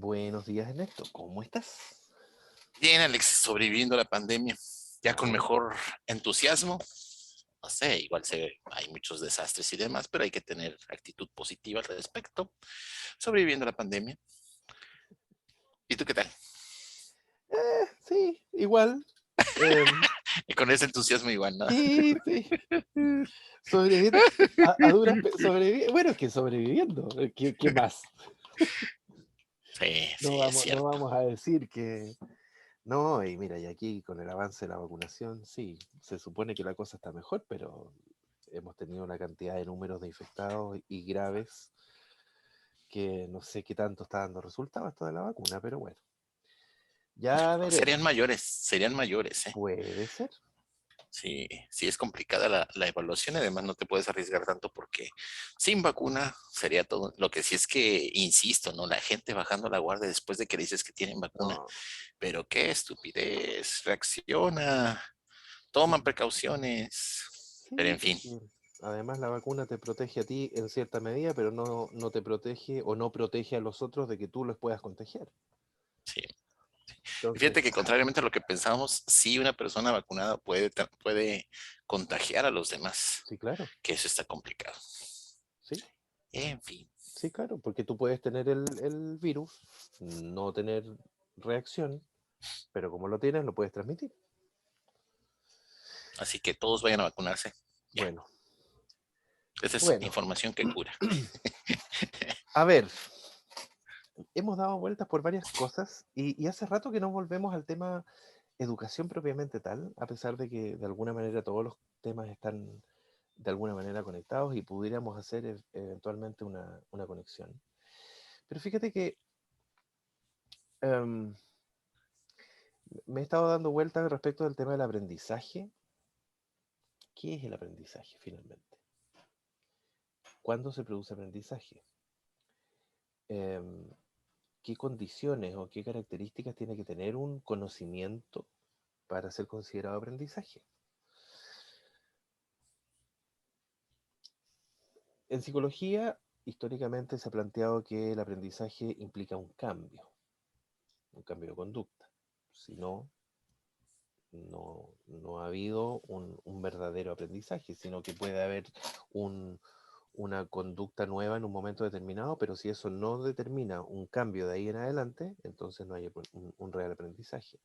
Buenos días, Ernesto. ¿Cómo estás? Bien, Alex, sobreviviendo la pandemia, ya con Oh, mejor entusiasmo. No sé, hay muchos desastres y demás, pero hay que tener actitud positiva al respecto. Sobreviviendo la pandemia. ¿Y tú qué tal? sí, igual. Em, Y con ese entusiasmo igual, ¿no? sí, sí. Sobreviviendo. Bueno, es que sobreviviendo. ¿Qué más? Sí, No sí, es vamos, no cierto. vamos a decir que. No, y mira, y aquí con el avance de la vacunación, sí, se supone que la cosa está mejor, pero hemos tenido una cantidad de números de infectados y graves que no sé qué tanto está dando resultado esto de la vacuna, pero bueno, ya veremos. Serían mayores, ¿eh? Puede ser. Sí, sí es complicada la evaluación y además no te puedes arriesgar tanto porque sin vacuna sería todo. Lo que sí es que, insisto, ¿no? La gente bajando la guardia después de que dices que tienen vacuna. No. Pero qué estupidez, reacciona, toman precauciones. Pero Sí, en fin, porque además la vacuna te protege a ti en cierta medida, pero no te protege o no protege a los otros de que tú los puedas contagiar. sí. Y fíjate que Entonces, contrariamente a lo que pensábamos, sí una persona vacunada puede contagiar a los demás, sí, claro, que eso está complicado. sí, En fin, sí, claro, porque tú puedes tener el virus, no tener reacción, pero como lo tienes, lo puedes transmitir. así que todos vayan a vacunarse. Ya, Bueno, esa es bueno, información que cura. a ver, hemos dado vueltas por varias cosas y hace rato que no volvemos al tema educación propiamente tal, a pesar de que de alguna manera todos los temas están de alguna manera conectados y pudiéramos hacer eventualmente una conexión. Pero fíjate que em, me he estado dando vueltas respecto del tema del aprendizaje. ¿Qué es el aprendizaje finalmente? ¿Cuándo se produce aprendizaje? Em, ¿Qué condiciones o qué características tiene que tener un conocimiento para ser considerado aprendizaje? En psicología, históricamente se ha planteado que el aprendizaje implica un cambio de conducta. Si no, no ha habido un verdadero aprendizaje, sino que puede haber un, una conducta nueva en un momento determinado, pero si eso no determina un cambio de ahí en adelante, entonces no hay un real aprendizaje.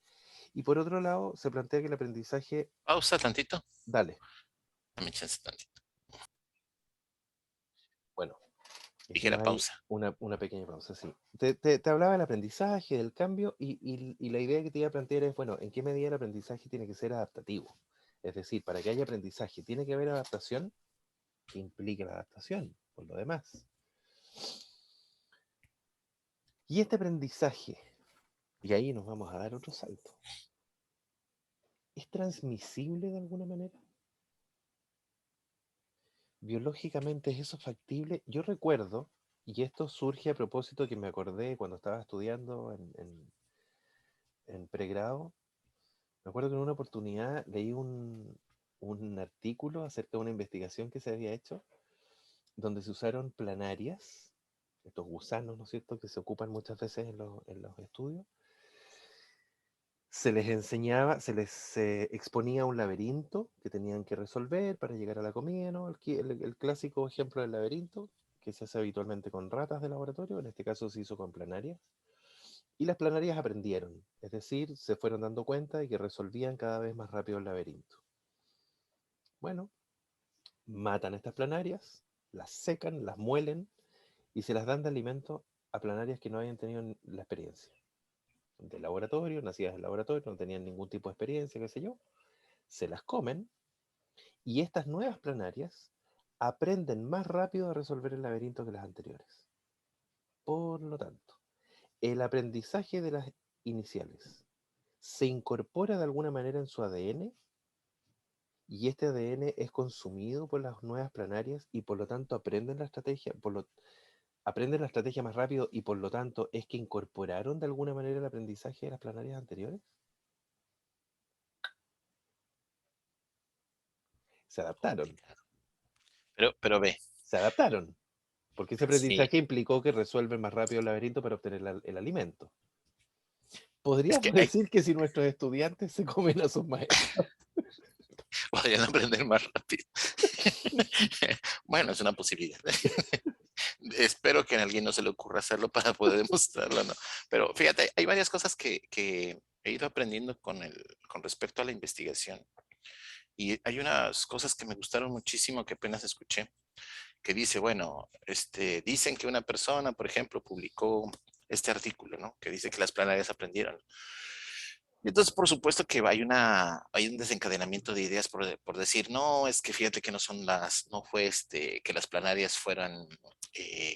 Y por otro lado, se plantea que el aprendizaje, Pausa tantito, dale, dame chance tantito. bueno, Dijera hicimos ahí pausa. una pequeña pausa, sí. Te hablaba del aprendizaje, del cambio, y la idea que te iba a plantear es, bueno, ¿en qué medida el aprendizaje tiene que ser adaptativo? Es decir, para que haya aprendizaje, ¿tiene que haber adaptación? ¿Qué implica la adaptación? Por lo demás. Y este aprendizaje, y ahí nos vamos a dar otro salto, ¿es transmisible de alguna manera? Biológicamente, ¿es eso factible? Yo recuerdo, y esto surge a propósito que me acordé cuando estaba estudiando en pregrado. Me acuerdo que en una oportunidad leí un artículo acerca de una investigación que se había hecho, donde se usaron planarias, estos gusanos, ¿no es cierto?, que se ocupan muchas veces en los estudios. Se les enseñaba, se les exponía un laberinto que tenían que resolver para llegar a la comida, ¿no? El clásico ejemplo del laberinto, que se hace habitualmente con ratas de laboratorio, en este caso se hizo con planarias. Y las planarias aprendieron, es decir, se fueron dando cuenta de que resolvían cada vez más rápido el laberinto. Bueno, matan estas planarias, las secan, las muelen y se las dan de alimento a planarias que no habían tenido la experiencia. De laboratorio, nacidas del laboratorio, no tenían ningún tipo de experiencia, qué sé yo. Se las comen y estas nuevas planarias aprenden más rápido a resolver el laberinto que las anteriores. Por lo tanto, el aprendizaje de las iniciales se incorpora de alguna manera en su ADN y este ADN es consumido por las nuevas planarias y por lo tanto aprenden la estrategia más rápido y por lo tanto es que incorporaron de alguna manera el aprendizaje de las planarias anteriores. Se adaptaron, Complicado. Pero ve, se adaptaron. porque ese Sí, aprendizaje implicó que resuelven más rápido el laberinto para obtener el alimento. es Podríamos que hay, decir que si nuestros estudiantes se comen a sus maestros. podrían aprender más rápido. Bueno, es una posibilidad. Espero que a alguien no se le ocurra hacerlo para poder demostrarlo, ¿no? Pero fíjate, hay varias cosas que he ido aprendiendo con respecto a la investigación. Y hay unas cosas que me gustaron muchísimo que apenas escuché, que dice, bueno, dicen que una persona, por ejemplo, publicó este artículo, ¿no? Que dice que las planarias aprendieron. Y entonces, por supuesto que hay un desencadenamiento de ideas por decir, no, es que fíjate que no fue que las planarias fueran,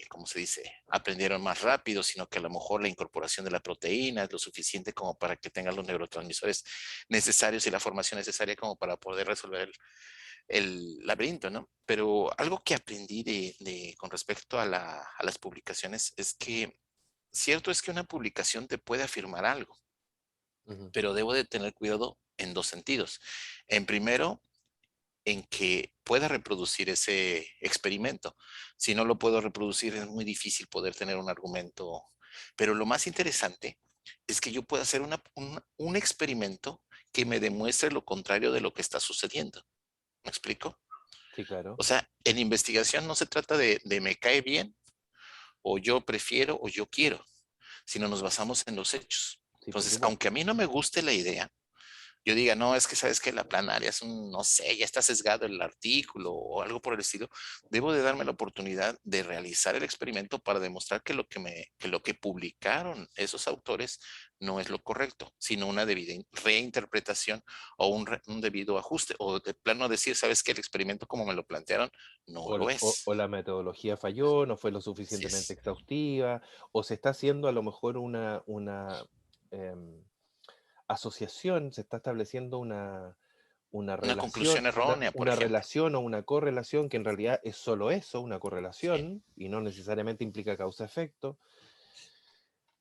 ¿cómo se dice? Aprendieron más rápido, sino que a lo mejor la incorporación de la proteína es lo suficiente como para que tengan los neurotransmisores necesarios y la formación necesaria como para poder resolver el laberinto, ¿no? Pero algo que aprendí con respecto a las publicaciones es que cierto es que una publicación te puede afirmar algo, Ujú. pero debo de tener cuidado en dos sentidos. En primero, en que pueda reproducir ese experimento. Si no lo puedo reproducir, es muy difícil poder tener un argumento. Pero lo más interesante es que yo pueda hacer un experimento que me demuestre lo contrario de lo que está sucediendo. ¿Me explico? Sí, claro. O sea, en investigación no se trata de me cae bien o yo prefiero o yo quiero, sino nos basamos en los hechos. Sí, por Entonces, supuesto. aunque a mí no me guste la idea, yo diga, no, es que sabes que la planaria no sé, ya está sesgado el artículo o algo por el estilo, debo de darme la oportunidad de realizar el experimento para demostrar que lo que publicaron esos autores no es lo correcto, sino una debida reinterpretación o un debido ajuste, o de plano decir, sabes que el experimento como me lo plantearon no lo O es. la metodología falló, no fue lo Así suficientemente es. exhaustiva, o se está haciendo a lo mejor una em, asociación, se está estableciendo una Una relación, conclusión errónea, por una ejemplo. relación o una correlación que en realidad es solo eso, una Sí. correlación, y no necesariamente implica causa-efecto.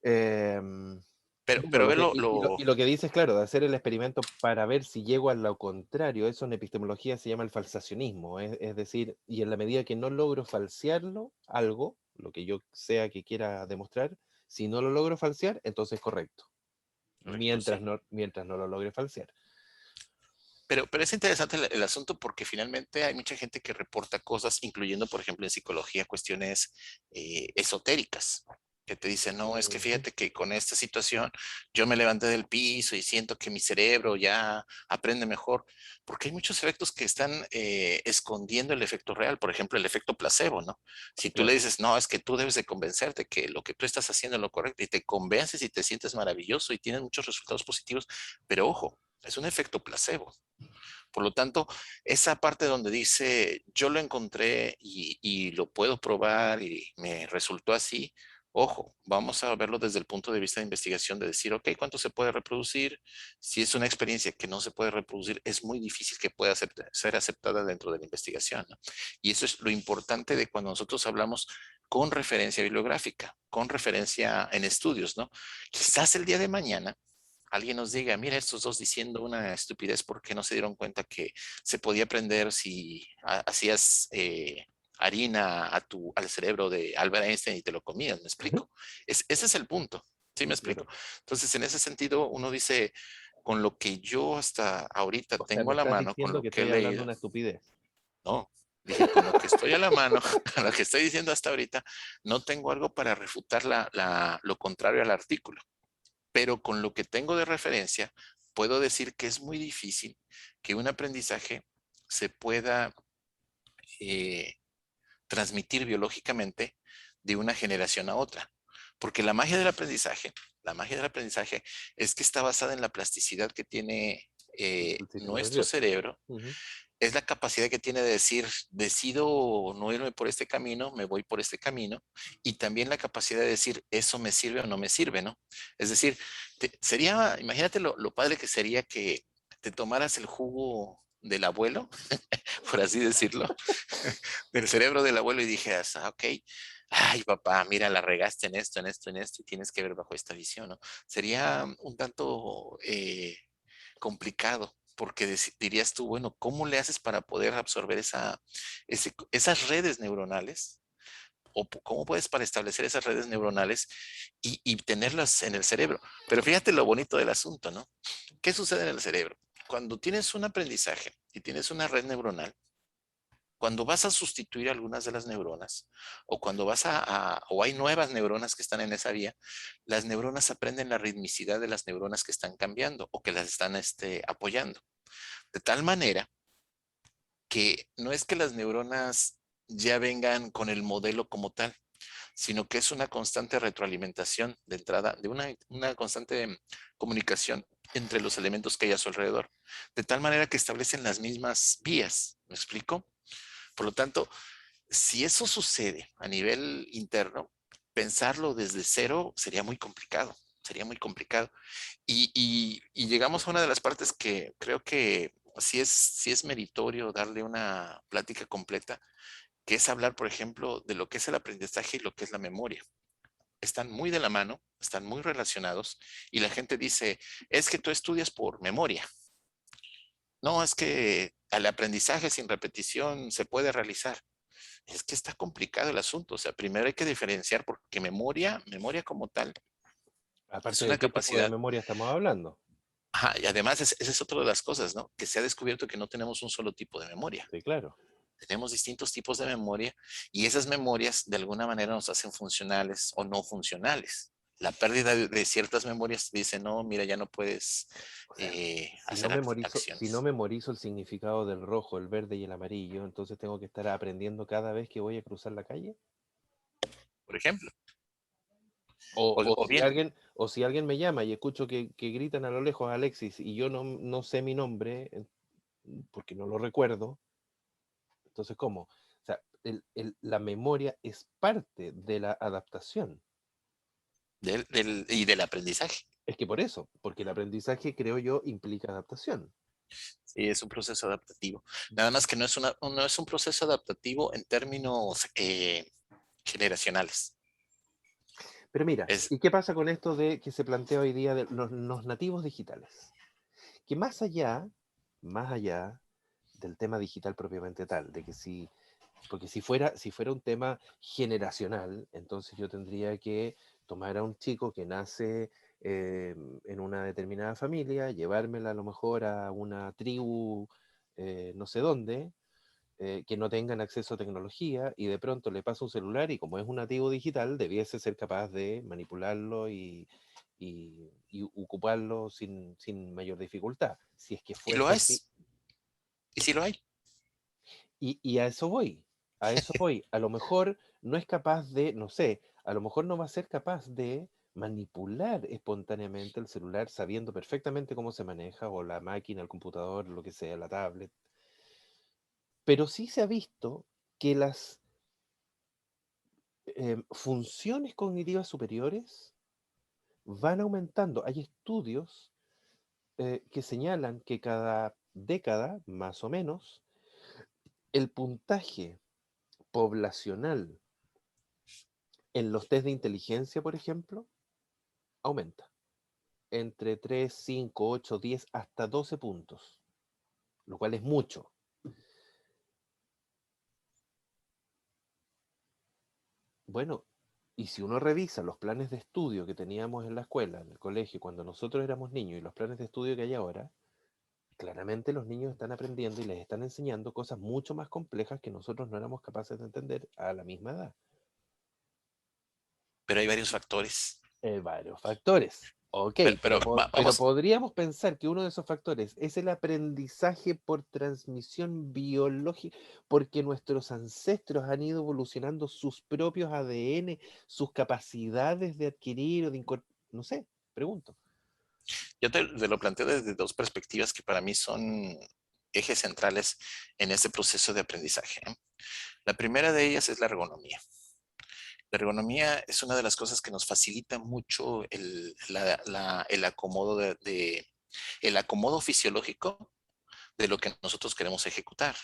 Bueno, Pero lo ve que, y lo que dices, claro, de hacer el experimento para ver si llego a lo contrario, eso en epistemología se llama el falsacionismo, es decir, y en la medida que no logro falsearlo, algo, lo que yo sea que quiera demostrar, si no lo logro falsear, entonces es correcto, correcto, sí. mientras no lo logre falsear. Pero es interesante el asunto porque finalmente hay mucha gente que reporta cosas, incluyendo, por ejemplo, en psicología, cuestiones esotéricas, que te dicen, no, es que Ujú. fíjate que con esta situación yo me levanté del piso y siento que mi cerebro ya aprende mejor, porque hay muchos efectos que están escondiendo el efecto real, por ejemplo, el efecto placebo, ¿no? Si tú le Claro. dices, no, es que tú debes de convencerte que lo que tú estás haciendo es lo correcto y te convences y te sientes maravilloso y tienes muchos resultados positivos, pero ojo, es un efecto placebo. Por lo tanto, esa parte donde dice, yo lo encontré y lo puedo probar y me resultó así, ojo, vamos a verlo desde el punto de vista de investigación, de decir, ok, ¿cuánto se puede reproducir? Si es una experiencia que no se puede reproducir, es muy difícil que pueda ser aceptada dentro de la investigación, ¿no? Y eso es lo importante de cuando nosotros hablamos con referencia bibliográfica, con referencia en estudios, ¿no? Quizás el día de mañana alguien nos diga, mira, estos dos diciendo una estupidez porque no se dieron cuenta que se podía aprender si hacías harina al cerebro de Albert Einstein y te lo comías, ¿me explico? Ese es el punto, ¿sí me explico? Claro. Entonces, en ese sentido, uno dice, con lo que yo hasta ahorita O sea, tengo me a la estás mano, con diciendo lo que que he estoy hablando leído, una estupidez. no, dije, con lo que estoy a la mano, con lo que estoy diciendo hasta ahorita, no tengo algo para refutar lo contrario al artículo, pero con lo que tengo de referencia, puedo decir que es muy difícil que un aprendizaje se pueda eh, transmitir biológicamente de una generación a otra. Porque la magia del aprendizaje es que está basada en la plasticidad que tiene El sistema nuestro nervioso. cerebro, Ujú. es la capacidad que tiene de decir, decido no irme por este camino, me voy por este camino, y también la capacidad de decir, eso me sirve o no me sirve, ¿no? Es decir, imagínate lo padre que sería que te tomaras el jugo del abuelo, por así decirlo, del cerebro del abuelo y dijeras, ah, ok, ay papá, mira, la regaste en esto, en esto, en esto, y tienes que ver bajo esta visión, ¿no? Sería un tanto complicado, porque dirías tú, bueno, ¿cómo le haces para poder absorber esas redes neuronales o cómo puedes para establecer esas redes neuronales y tenerlas en el cerebro. Pero fíjate lo bonito del asunto, ¿no? ¿Qué sucede en el cerebro? Cuando tienes un aprendizaje y tienes una red neuronal, cuando vas a sustituir algunas de las neuronas o cuando o hay nuevas neuronas que están en esa vía, las neuronas aprenden la ritmicidad de las neuronas que están cambiando o que las están apoyando. De tal manera que no es que las neuronas ya vengan con el modelo como tal, sino que es una constante retroalimentación de entrada, de una constante comunicación entre los elementos que hay a su alrededor, de tal manera que establecen las mismas vías. ¿Me explico? Por lo tanto, si eso sucede a nivel interno, pensarlo desde cero sería muy complicado, sería muy complicado. Y llegamos a una de las partes que creo que sí es meritorio darle una plática completa, que es hablar, por ejemplo, de lo que es el aprendizaje y lo que es la memoria. Están muy de la mano, están muy relacionados y la gente dice, es que tú estudias por memoria. No, es que el aprendizaje sin repetición se puede realizar. Es que está complicado el asunto. O sea, primero hay que diferenciar porque memoria como tal, es Aparte de una qué tipo de capacidad. memoria estamos hablando. Ajá, y además esa es otra de las cosas, ¿no? Que se ha descubierto que no tenemos un solo tipo de memoria. Sí, claro. Tenemos distintos tipos de memoria y esas memorias de alguna manera nos hacen funcionales o no funcionales. La pérdida de ciertas memorias dice, no, mira, ya no puedes O sea, hacer si no acciones, memorizo el significado del rojo, el verde y el amarillo, entonces tengo que estar aprendiendo cada vez que voy a cruzar la calle. por ejemplo. O O bien, o si alguien me llama y escucho que gritan a lo lejos Alexis y yo no sé mi nombre porque no lo recuerdo, entonces ¿cómo? O sea, la memoria es parte de la adaptación. y del aprendizaje. Es que por eso, porque el aprendizaje, creo yo, implica adaptación. Sí, es un proceso adaptativo. Nada más que no es un proceso adaptativo en términos generacionales. Pero mira, Es, ¿y qué pasa con esto de que se plantea hoy día de los nativos digitales? Que más allá del tema digital propiamente tal, de que si, porque si fuera un tema generacional, entonces yo tendría que tomar a un chico que nace en una determinada familia, llevármela a lo mejor a una tribu no sé dónde, que no tengan acceso a tecnología y de pronto le pasa un celular y como es un nativo digital, debiese ser capaz de manipularlo y ocuparlo sin mayor dificultad, si es que y lo fuese así. es, y sí lo hay. Y a eso voy, a eso voy. A lo mejor no es capaz de, no sé, a lo mejor no va a ser capaz de manipular espontáneamente el celular sabiendo perfectamente cómo se maneja, o la máquina, el computador, lo que sea, la tablet. Pero sí se ha visto que las funciones cognitivas superiores van aumentando. Hay estudios que señalan que cada década, más o menos, el puntaje poblacional en los test de inteligencia, por ejemplo, aumenta. Entre 3, 5, 8, 10, hasta 12 puntos, lo cual es mucho. Bueno, y si uno revisa los planes de estudio que teníamos en la escuela, en el colegio, cuando nosotros éramos niños, y los planes de estudio que hay ahora, claramente los niños están aprendiendo y les están enseñando cosas mucho más complejas que nosotros no éramos capaces de entender a la misma edad. Pero hay varios factores. Varios factores. Ok, Pero pero vamos, podríamos pensar que uno de esos factores es el aprendizaje por transmisión biológica, porque nuestros ancestros han ido evolucionando sus propios ADN, sus capacidades de adquirir o de incorporar, no sé, pregunto. yo te lo planteo desde dos perspectivas que para mí son ejes centrales en este proceso de aprendizaje, ¿eh? La primera de ellas es la ergonomía. La ergonomía es una de las cosas que nos facilita mucho el acomodo el acomodo fisiológico de lo que nosotros queremos ejecutar.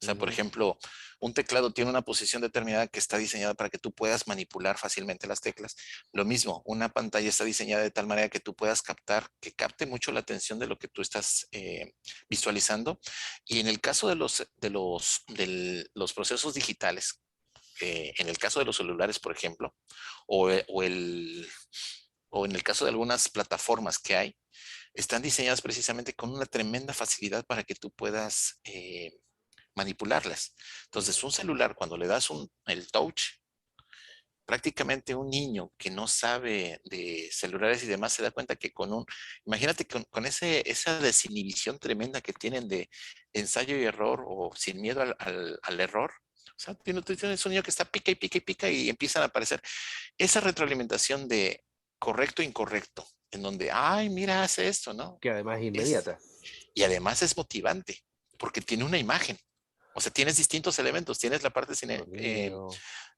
O sea, por Ujú. ejemplo, un teclado tiene una posición determinada que está diseñada para que tú puedas manipular fácilmente las teclas. Lo mismo, una pantalla está diseñada de tal manera que tú puedas que capte mucho la atención de lo que tú estás visualizando. Y en el caso de los procesos digitales, en el caso de los celulares, por ejemplo, o, o en el caso de algunas plataformas que hay, están diseñadas precisamente con una tremenda facilidad para que tú puedas manipularlas. Entonces, un celular, cuando le das el touch, prácticamente un niño que no sabe de celulares y demás se da cuenta que imagínate con esa desinhibición tremenda que tienen de ensayo y error o sin miedo al error. O sea, tú tienes un niño que está pica y pica y pica y empiezan a aparecer esa retroalimentación de correcto e incorrecto, en donde, ay, mira, hace esto, ¿no? Que además es Es, inmediata. y además es motivante, porque tiene una imagen. O sea, tienes distintos elementos. Tienes la parte Sonido.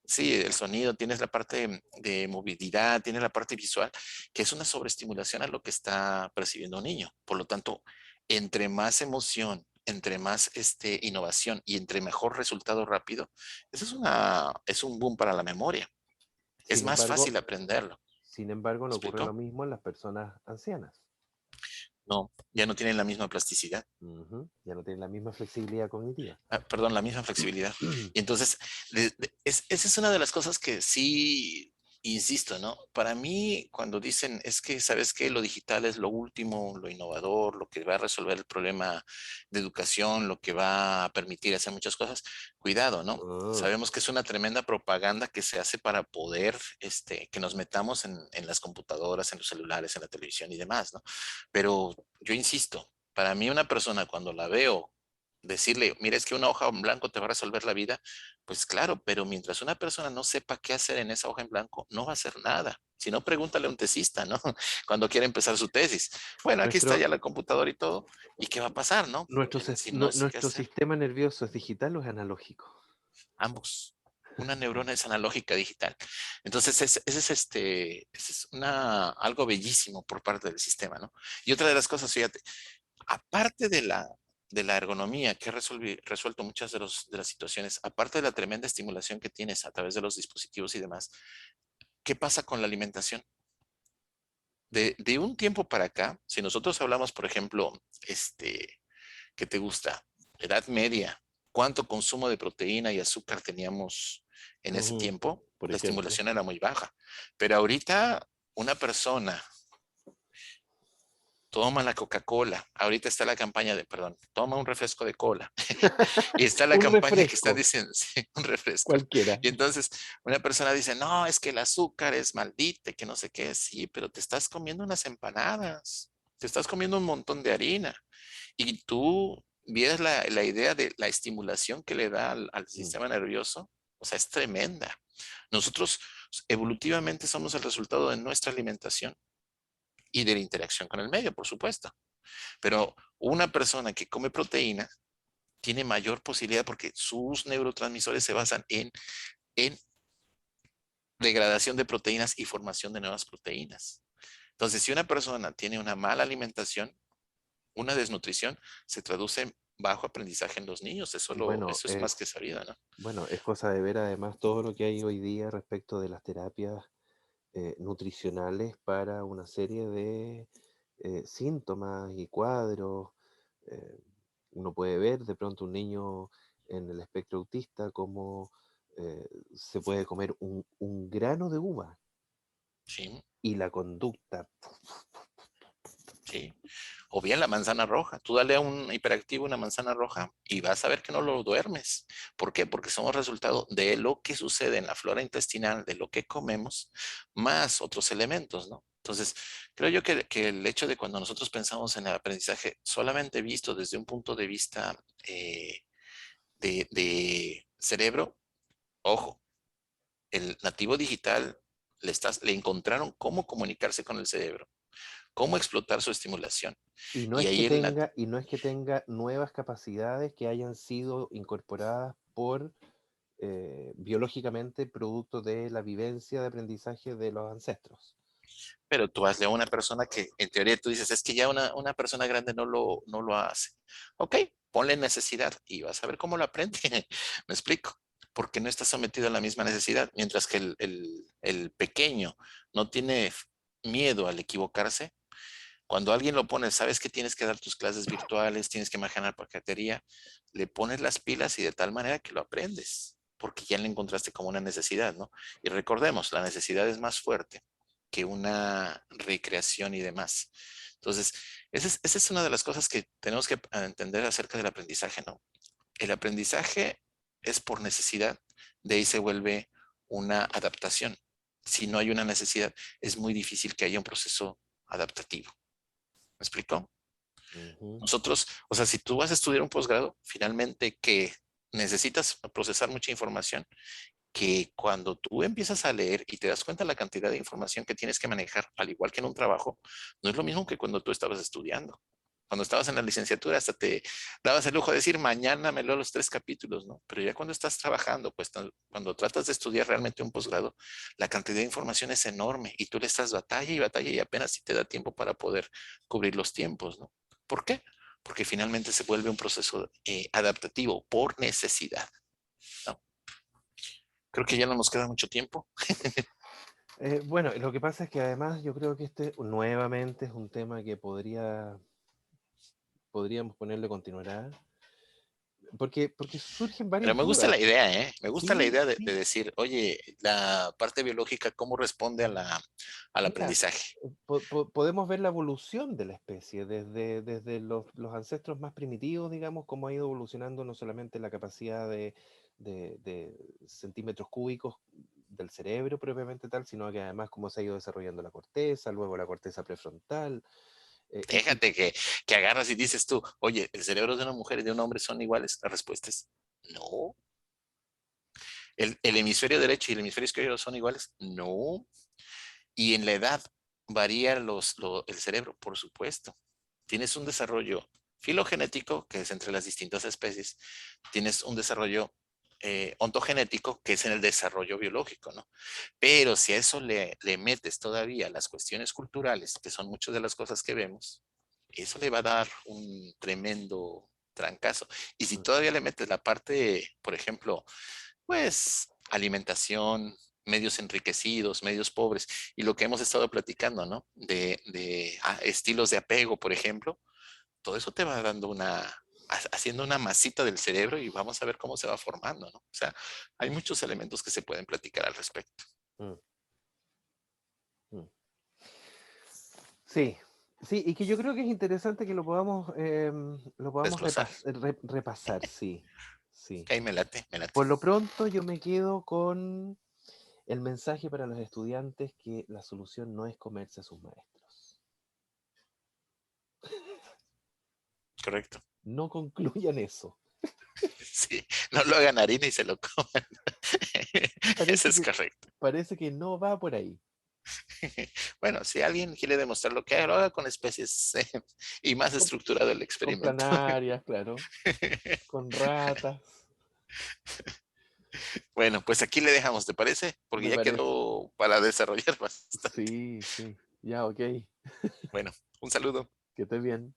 sí, el sonido, tienes la parte de movilidad, tienes la parte visual, que es una sobreestimulación a lo que está percibiendo un niño. Por lo tanto, entre más emoción, entre más innovación y entre mejor resultado rápido, eso es un boom para la memoria. Es Sin más embargo, fácil aprenderlo. sin embargo, ¿Me no ocurre lo explico? mismo en las personas ancianas. No, ya no tienen la misma plasticidad. Ujú. Ya no tienen la misma flexibilidad cognitiva. Perdón, la misma flexibilidad. Y entonces, esa es una de las cosas que sí, insisto, ¿no? Para mí, cuando dicen, es que, ¿sabes qué? Lo digital es lo último, lo innovador, lo que va a resolver el problema de educación, lo que va a permitir hacer muchas cosas, cuidado, ¿no? Ah, Sabemos que es una tremenda propaganda que se hace para poder, que nos metamos en las computadoras, en los celulares, en la televisión y demás, ¿no? Pero yo insisto, para mí una persona cuando la veo decirle, mira, es que una hoja en blanco te va a resolver la vida, pues claro, pero mientras una persona no sepa qué hacer en esa hoja en blanco, no va a hacer nada. Si no, pregúntale a un tesista, ¿no? Cuando quiere empezar su tesis. Bueno, aquí está nuestro, ya la computadora y todo. ¿Y qué va a pasar, no? Si no es qué nuestro hacer, sistema nervioso es digital o es analógico. ambos. Una neurona es analógica digital. Entonces, ese es algo bellísimo por parte del sistema, ¿no? Y otra de las cosas, fíjate, aparte de la ergonomía que ha resuelto muchas de las situaciones, aparte de la tremenda estimulación que tienes a través de los dispositivos y demás, ¿qué pasa con la alimentación? De un tiempo para acá, si nosotros hablamos, por ejemplo, ¿qué te gusta? Edad media, ¿cuánto consumo de proteína y azúcar teníamos en ese Ujú. tiempo? Por La ejemplo. estimulación era muy baja. Pero ahorita una persona toma la Coca-Cola. Ahorita está la campaña perdón, toma un refresco de cola. Y está la Un campaña que está refresco, diciendo, sí, un refresco. cualquiera. Y entonces una persona dice, no, es que el azúcar es maldita, que no sé qué. Sí, pero te estás comiendo unas empanadas, te estás comiendo un montón de harina. Y tú vieras la idea de la estimulación que le da al Mm. sistema nervioso, o sea, es tremenda. Nosotros evolutivamente somos el resultado de nuestra alimentación y de la interacción con el medio, por supuesto. Pero una persona que come proteína tiene mayor posibilidad porque sus neurotransmisores se basan en degradación de proteínas y formación de nuevas proteínas. Entonces, si una persona tiene una mala alimentación, una desnutrición, se traduce en bajo aprendizaje en los niños. Bueno, Eso es más que sabido, ¿no? bueno, es cosa de ver además todo lo que hay hoy día respecto de las terapias nutricionales para una serie de síntomas y cuadros. eh, Uno puede ver de pronto un niño en el espectro autista como se puede comer un grano de uva Sí, y la conducta. sí. O bien la manzana roja. Tú dale a un hiperactivo una manzana roja y vas a ver que no lo duermes. ¿Por qué? Porque somos resultado de lo que sucede en la flora intestinal, de lo que comemos, más otros elementos, ¿no? Entonces, creo yo que el hecho de cuando nosotros pensamos en el aprendizaje solamente visto desde un punto de vista de cerebro, ojo, el nativo digital le encontraron cómo comunicarse con el cerebro, cómo explotar su estimulación. Y no Y es que ahí tenga, y no es que tenga nuevas capacidades que hayan sido incorporadas por biológicamente producto de la vivencia de aprendizaje de los ancestros. pero tú hazle a una persona que en teoría tú dices, es que ya una persona grande no lo hace. Ok, ponle necesidad y vas a ver cómo lo aprende. Me explico. Porque no está sometido a la misma necesidad, mientras que el pequeño no tiene miedo al equivocarse. Cuando alguien lo pone, sabes que tienes que dar tus clases virtuales, tienes que manejar paquetería, le pones las pilas y de tal manera que lo aprendes. porque ya le encontraste como una necesidad, ¿no? Y recordemos, la necesidad es más fuerte que una recreación y demás. Entonces, esa es una de las cosas que tenemos que entender acerca del aprendizaje, ¿no? El aprendizaje es por necesidad, de ahí se vuelve una adaptación. Si no hay una necesidad, es muy difícil que haya un proceso adaptativo. ¿Me explico? Ujú. Nosotros, o sea, si tú vas a estudiar un posgrado, finalmente que necesitas procesar mucha información, que cuando tú empiezas a leer y te das cuenta de la cantidad de información que tienes que manejar, al igual que en un trabajo, no es lo mismo que cuando tú estabas estudiando. Cuando estabas en la licenciatura hasta te dabas el lujo de decir, mañana me leo los 3 capítulos, ¿no? Pero ya cuando estás trabajando, pues cuando tratas de estudiar realmente un posgrado, la cantidad de información es enorme y tú le estás batalla y apenas si te da tiempo para poder cubrir los tiempos, ¿no? ¿Por qué? Porque finalmente se vuelve un proceso adaptativo por necesidad, ¿no? Creo que ya no nos queda mucho tiempo. Bueno, lo que pasa es que además yo creo que este nuevamente es un tema que podríamos ponerle continuidad, porque surgen Pero varias me gusta dudas. la idea, ¿eh? Me gusta la Sí, idea de sí. decir, oye, la parte biológica, ¿cómo responde al Mira, aprendizaje? podemos ver la evolución de la especie desde los ancestros más primitivos, digamos, cómo ha ido evolucionando no solamente la capacidad de centímetros cúbicos del cerebro propiamente tal, sino que además cómo se ha ido desarrollando la corteza, luego la corteza prefrontal. Y Déjate que agarras y dices tú, oye, ¿el cerebro de una mujer y de un hombre son iguales? La respuesta es no. ¿El hemisferio derecho y el hemisferio izquierdo son iguales? No. Y en la edad varía el cerebro, por supuesto. Tienes un desarrollo filogenético, que es entre las distintas especies. Tienes un desarrollo ontogenético, que es en el desarrollo biológico, ¿no? Pero si a eso le metes todavía las cuestiones culturales, que son muchas de las cosas que vemos, eso le va a dar un tremendo trancazo. Y si todavía le metes la parte, por ejemplo, pues alimentación, medios enriquecidos, medios pobres, y lo que hemos estado platicando, ¿no? De estilos de apego, por ejemplo, todo eso te va dando haciendo una masita del cerebro y vamos a ver cómo se va formando, ¿no? O sea, hay muchos elementos que se pueden platicar al respecto. mm, mm. Sí, sí, y que yo creo que es interesante que lo podamos Desglosar. repasar, sí, sí. Ok, me late, me late. Por lo pronto yo me quedo con el mensaje para los estudiantes que la solución no es comerse a sus maestros. Correcto. No concluyan eso. Sí, no lo hagan harina y se lo coman. Eso Parece es que, correcto. parece que no va por ahí. Bueno, si alguien quiere demostrar lo que haga, lo haga con especies y más Con, estructurado el con experimento. planarias, claro, con ratas, Bueno, pues aquí le dejamos, ¿te parece? Porque me ya parece. quedó para desarrollar bastante. Sí, sí, ya, ok. Bueno, un saludo. Que estés bien.